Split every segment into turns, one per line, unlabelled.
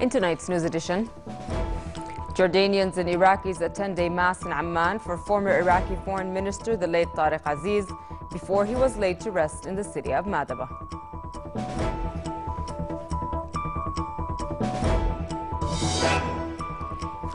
In tonight's news edition, Jordanians and Iraqis attend a mass in Amman for former Iraqi Foreign Minister, the late Tariq Aziz, before he was laid to rest in the city of Madaba.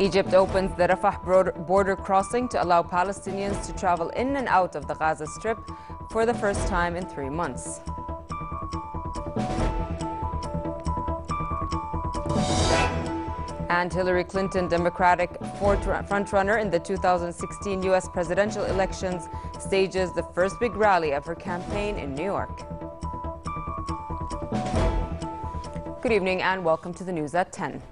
Egypt opens the Rafah border crossing to allow Palestinians to travel in and out of the Gaza Strip for the first time in 3 months. And Hillary Clinton, Democratic frontrunner in the 2016 U.S. presidential elections, stages the first big rally of her campaign in New York. Good evening and welcome to the news at 10.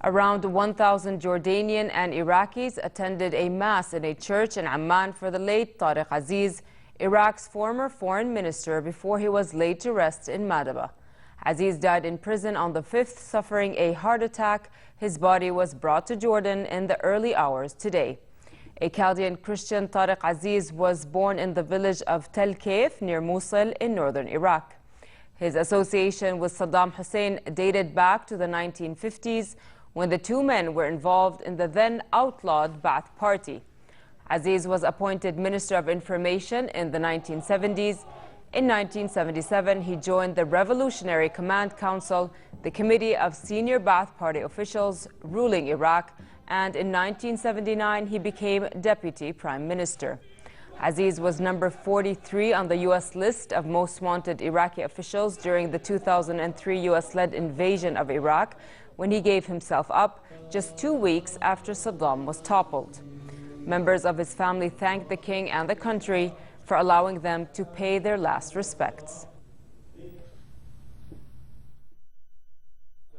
Around 1,000 Jordanian and Iraqis attended a mass in a church in Amman for the late Tariq Aziz, Iraq's former foreign minister, before he was laid to rest in Madaba. Aziz died in prison on the 5th, suffering a heart attack. His body was brought to Jordan in the early hours today. A Chaldean Christian, Tariq Aziz was born in the village of Tel Kaif near Mosul in northern Iraq. His association with Saddam Hussein dated back to the 1950s, when the two men were involved in the then outlawed Ba'ath Party. Aziz was appointed Minister of Information in the 1970s. In 1977, he joined the Revolutionary Command Council, the committee of senior Ba'ath Party officials ruling Iraq, and in 1979, he became Deputy Prime Minister. Aziz was number 43 on the U.S. list of most wanted Iraqi officials during the 2003 U.S.-led invasion of Iraq, when he gave himself up just 2 weeks after Saddam was toppled. Members of his family thanked the king and the country for allowing them to pay their last respects.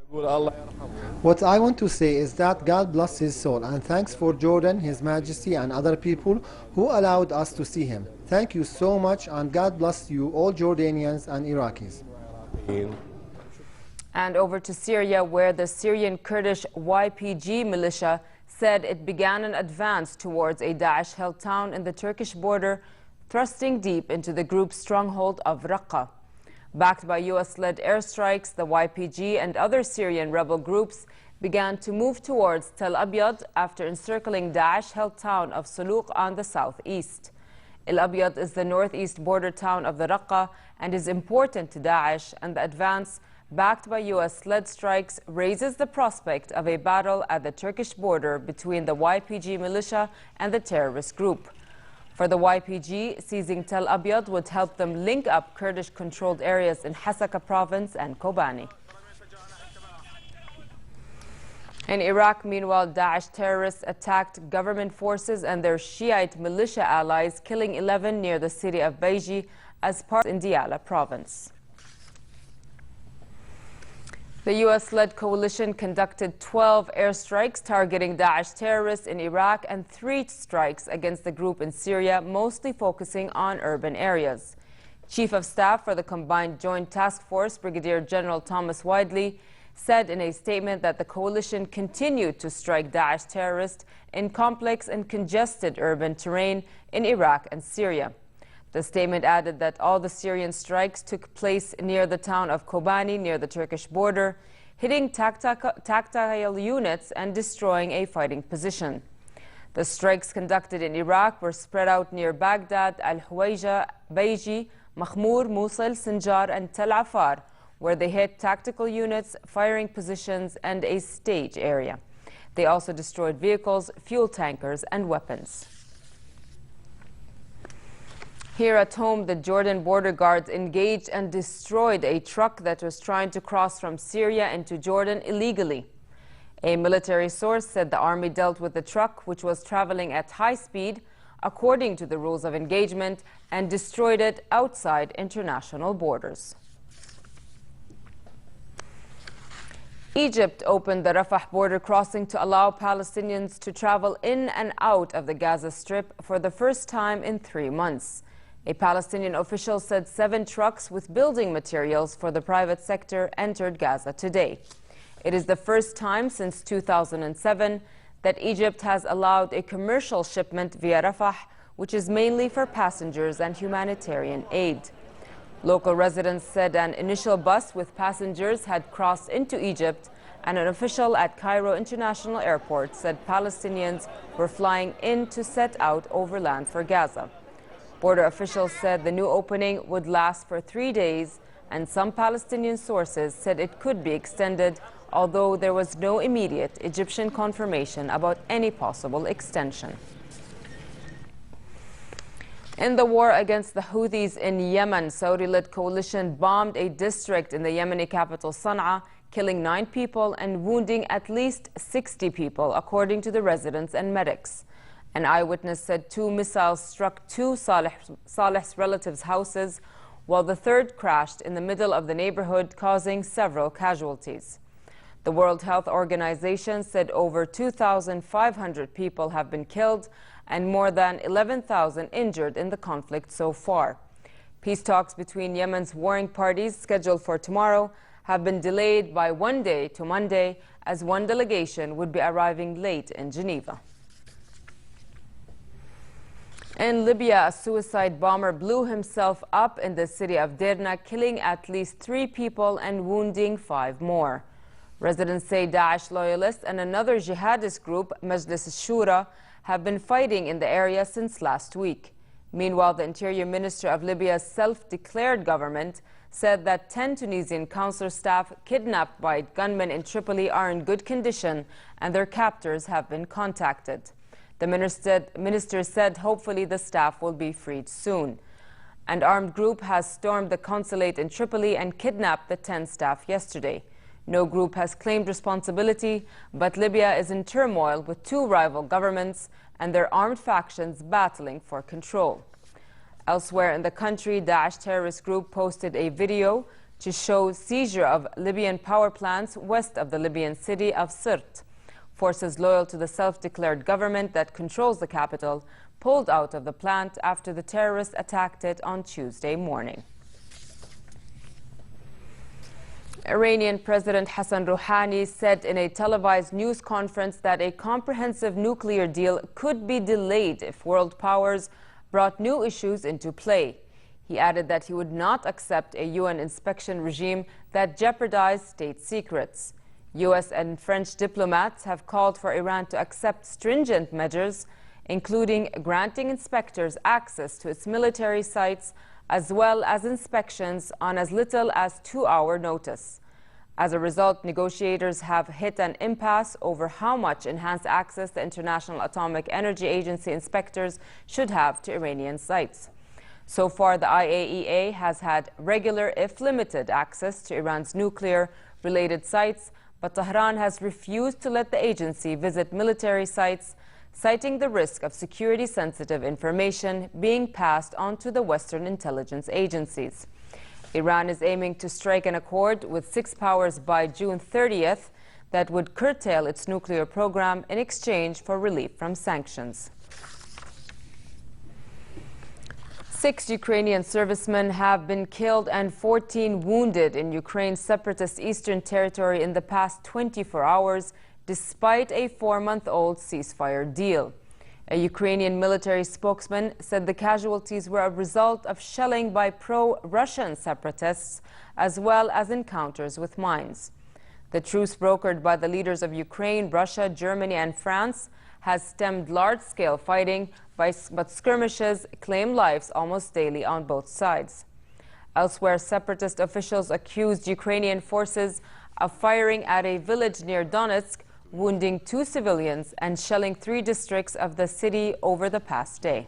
What I want to say is that God bless his soul, and thanks for Jordan, His Majesty, and other people who allowed us to see him. Thank you so much, and God bless you all Jordanians and Iraqis.
And over to Syria, where the Syrian Kurdish YPG militia said it began an advance towards a Daesh-held town in the Turkish border, thrusting deep into the group's stronghold of Raqqa. Backed by U.S.-led airstrikes, the YPG and other Syrian rebel groups began to move towards Tel Abyad after encircling Daesh-held town of Suluq on the southeast. El Abyad is the northeast border town of the Raqqa and is important to Daesh, and the advance, backed by U.S.-led strikes, raises the prospect of a battle at the Turkish border between the YPG militia and the terrorist group. For the YPG, seizing Tel Abyad would help them link up Kurdish-controlled areas in Hasaka province and Kobani. In Iraq, meanwhile, Daesh terrorists attacked government forces and their Shiite militia allies, killing 11 near the city of Baiji as part in Diyala province. The U.S.-led coalition conducted 12 airstrikes targeting Daesh terrorists in Iraq and 3 strikes against the group in Syria, mostly focusing on urban areas. Chief of Staff for the Combined Joint Task Force, Brigadier General Thomas Widley, said in a statement that the coalition continued to strike Daesh terrorists in complex and congested urban terrain in Iraq and Syria. The statement added that all the Syrian strikes took place near the town of Kobani, near the Turkish border, hitting tactile units and destroying a fighting position. The strikes conducted in Iraq were spread out near Baghdad, Al-Huwayja, Baiji, Makhmur, Mosul, Sinjar, and Tel Afar, where they hit tactical units, firing positions, and a stage area. They also destroyed vehicles, fuel tankers, and weapons. Here at home, the Jordan border guards engaged and destroyed a truck that was trying to cross from Syria into Jordan illegally. A military source said the army dealt with the truck, which was traveling at high speed, according to the rules of engagement, and destroyed it outside international borders. Egypt opened the Rafah border crossing to allow Palestinians to travel in and out of the Gaza Strip for the first time in 3 months. A Palestinian official said 7 trucks with building materials for the private sector entered Gaza today. It is the first time since 2007 that Egypt has allowed a commercial shipment via Rafah, which is mainly for passengers and humanitarian aid. Local residents said an initial bus with passengers had crossed into Egypt and an official at Cairo International Airport said Palestinians were flying in to set out overland for Gaza. Border officials said the new opening would last for 3 days, and some Palestinian sources said it could be extended, although there was no immediate Egyptian confirmation about any possible extension. In the war against the Houthis in Yemen, Saudi-led coalition bombed a district in the Yemeni capital Sana'a, killing 9 people and wounding at least 60 people, according to the residents and medics. An eyewitness said 2 missiles struck 2 Saleh's relatives' houses, while the third crashed in the middle of the neighborhood, causing several casualties. The World Health Organization said over 2,500 people have been killed and more than 11,000 injured in the conflict so far. Peace talks between Yemen's warring parties, scheduled for tomorrow, have been delayed by 1 day to Monday, as one delegation would be arriving late in Geneva. In Libya, a suicide bomber blew himself up in the city of Derna, killing at least 3 people and wounding 5 more. Residents say Daesh loyalists and another jihadist group, Majlis al-Shura, have been fighting in the area since last week. Meanwhile, the Interior Minister of Libya's self-declared government said that 10 Tunisian consular staff kidnapped by gunmen in Tripoli are in good condition and their captors have been contacted. The minister said hopefully the staff will be freed soon. An armed group has stormed the consulate in Tripoli and kidnapped the 10 staff yesterday. No group has claimed responsibility, but Libya is in turmoil with 2 rival governments and their armed factions battling for control. Elsewhere in the country, Daesh terrorist group posted a video to show seizure of Libyan power plants west of the Libyan city of Sirte. Forces loyal to the self-declared government that controls the capital pulled out of the plant after the terrorists attacked it on Tuesday morning. Iranian President Hassan Rouhani said in a televised news conference that a comprehensive nuclear deal could be delayed if world powers brought new issues into play. He added that he would not accept a UN inspection regime that jeopardized state secrets. U.S. and French diplomats have called for Iran to accept stringent measures, including granting inspectors access to its military sites, as well as inspections on as little as 2-hour notice. As a result, negotiators have hit an impasse over how much enhanced access the International Atomic Energy Agency inspectors should have to Iranian sites. So far, the IAEA has had regular, if limited, access to Iran's nuclear-related sites, but Tehran has refused to let the agency visit military sites, citing the risk of security-sensitive information being passed on to the Western intelligence agencies. Iran is aiming to strike an accord with 6 powers by June 30th that would curtail its nuclear program in exchange for relief from sanctions. 6 Ukrainian servicemen have been killed and 14 wounded in Ukraine's separatist eastern territory in the past 24 hours, despite a 4-month-old ceasefire deal. A Ukrainian military spokesman said the casualties were a result of shelling by pro-Russian separatists, as well as encounters with mines. The truce brokered by the leaders of Ukraine, Russia, Germany, and France has stemmed large-scale fighting, but skirmishes claim lives almost daily on both sides. Elsewhere, separatist officials accused Ukrainian forces of firing at a village near Donetsk, wounding 2 civilians and shelling 3 districts of the city over the past day.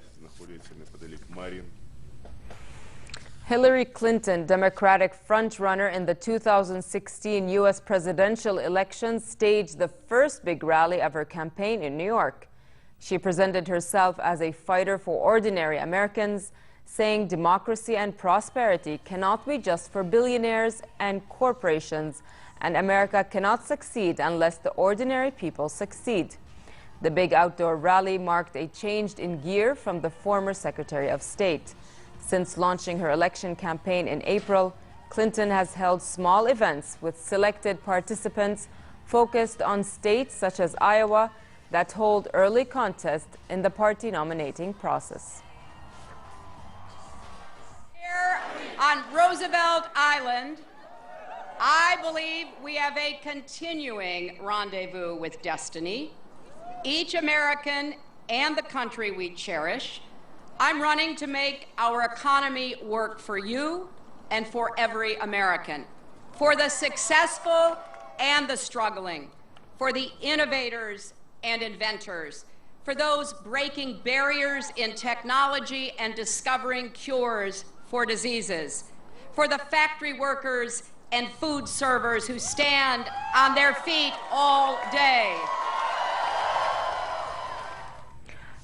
Hillary Clinton, Democratic frontrunner in the 2016 U.S. presidential election, staged the first big rally of her campaign in New York. She presented herself as a fighter for ordinary Americans, saying democracy and prosperity cannot be just for billionaires and corporations, and America cannot succeed unless the ordinary people succeed. The big outdoor rally marked a change in gear from the former Secretary of State. Since launching her election campaign in April, Clinton has held small events with selected participants focused on states such as Iowa that hold early contest in the party nominating process.
Here on Roosevelt Island, I believe we have a continuing rendezvous with destiny, each American and the country we cherish. I'm running to make our economy work for you and for every American, for the successful and the struggling, for the innovators and inventors, for those breaking barriers in technology and discovering cures for diseases, for the factory workers and food servers who stand on their feet all day.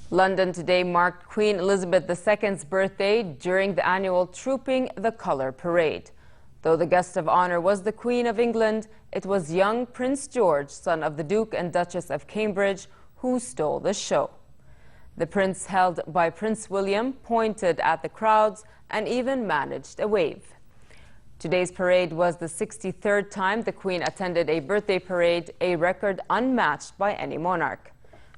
London today marked Queen Elizabeth II's birthday during the annual Trooping the Colour parade. Though the guest of honour was the Queen of England, it was young Prince George, son of the Duke and Duchess of Cambridge, who stole the show. The prince, held by Prince William, pointed at the crowds and even managed a wave. Today's parade was the 63rd time the Queen attended a birthday parade, a record unmatched by any monarch.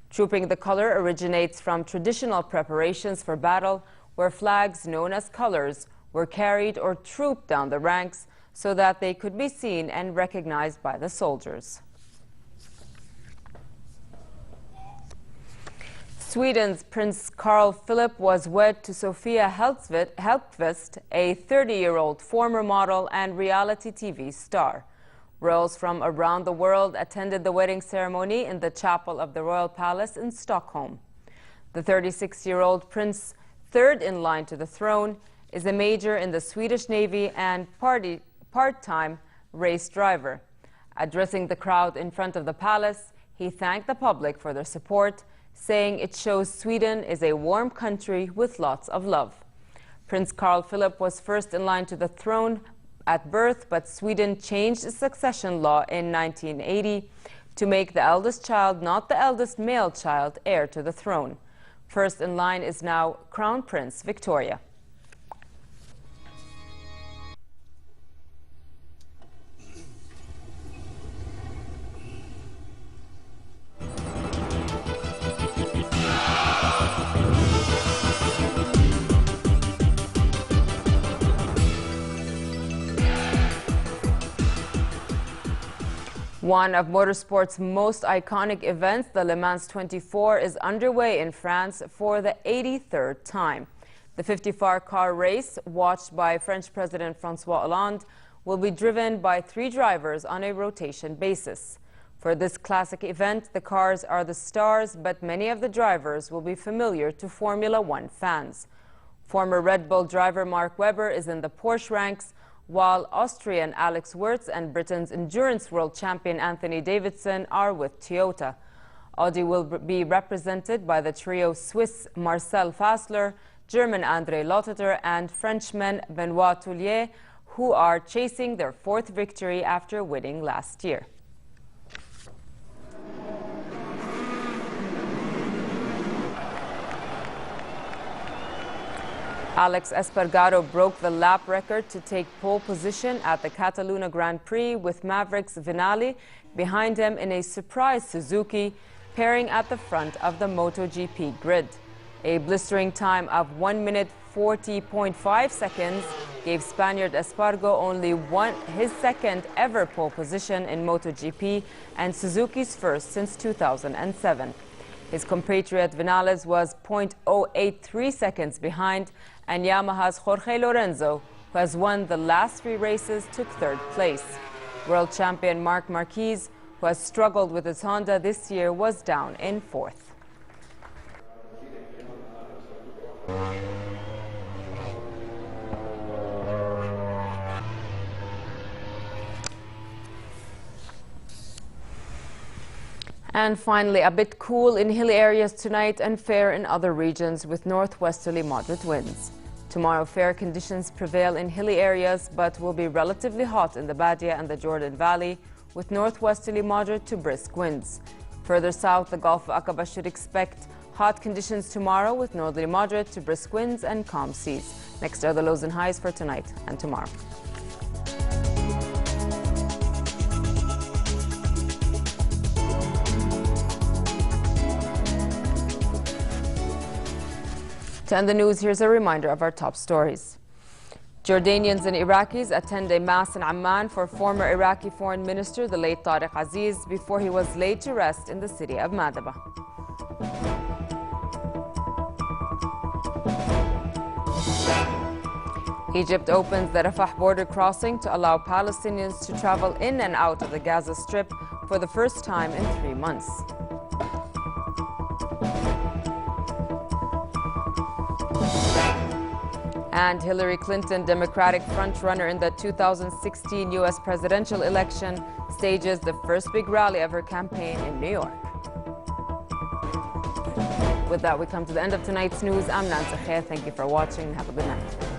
Trooping the Colour originates from traditional preparations for battle, where flags known as colours were carried or trooped down the ranks so that they could be seen and recognized by the soldiers. Sweden's Prince Carl Philip was wed to Sofia Hellqvist, a 30-year-old former model and reality TV star. Royals from around the world attended the wedding ceremony in the chapel of the Royal Palace in Stockholm. The 36-year-old prince, third in line to the throne, is a major in the Swedish Navy and part-time race driver. Addressing the crowd in front of the palace, he thanked the public for their support, saying it shows Sweden is a warm country with lots of love. Prince Carl Philip was first in line to the throne at birth, but Sweden changed its succession law in 1980 to make the eldest child, not the eldest male child, heir to the throne. First in line is now Crown Prince Victoria. One of motorsport's most iconic events, the Le Mans 24, is underway in France for the 83rd time. The 54-car race, watched by French President François Hollande, will be driven by 3 drivers on a rotation basis. For this classic event, the cars are the stars, but many of the drivers will be familiar to Formula One fans. Former Red Bull driver Mark Webber is in the Porsche ranks, while Austrian Alex Wurz and Britain's endurance world champion Anthony Davidson are with Toyota. Audi will be represented by the trio Swiss Marcel Fassler, German André Lotterer and Frenchman Benoit Toulier, who are chasing their 4th victory after winning last year. Alex Espargaro broke the lap record to take pole position at the Catalunya Grand Prix with Maverick's Vinali behind him in a surprise Suzuki, pairing at the front of the MotoGP grid. A blistering time of 1 minute 40.5 seconds gave Spaniard Espargaro only his second ever pole position in MotoGP and Suzuki's first since 2007. His compatriot Vinales was 0.083 seconds behind, and Yamaha's Jorge Lorenzo, who has won the last 3 races, took 3rd place. World champion Marc Marquez, who has struggled with his Honda this year, was down in 4th. And finally, a bit cool in hilly areas tonight and fair in other regions with northwesterly moderate winds. Tomorrow, fair conditions prevail in hilly areas but will be relatively hot in the Badia and the Jordan Valley with northwesterly moderate to brisk winds. Further south, the Gulf of Aqaba should expect hot conditions tomorrow with northerly moderate to brisk winds and calm seas. Next are the lows and highs for tonight and tomorrow. To end the news, here's a reminder of our top stories. Jordanians and Iraqis attend a mass in Amman for former Iraqi Foreign Minister, the late Tariq Aziz, before he was laid to rest in the city of Madaba. Egypt opens the Rafah border crossing to allow Palestinians to travel in and out of the Gaza Strip for the first time in 3 months. And Hillary Clinton, Democratic frontrunner in the 2016 U.S. presidential election, stages the first big rally of her campaign in New York. With that, we come to the end of tonight's news. I'm Nancy Khair. Thank you for watching and have a good night.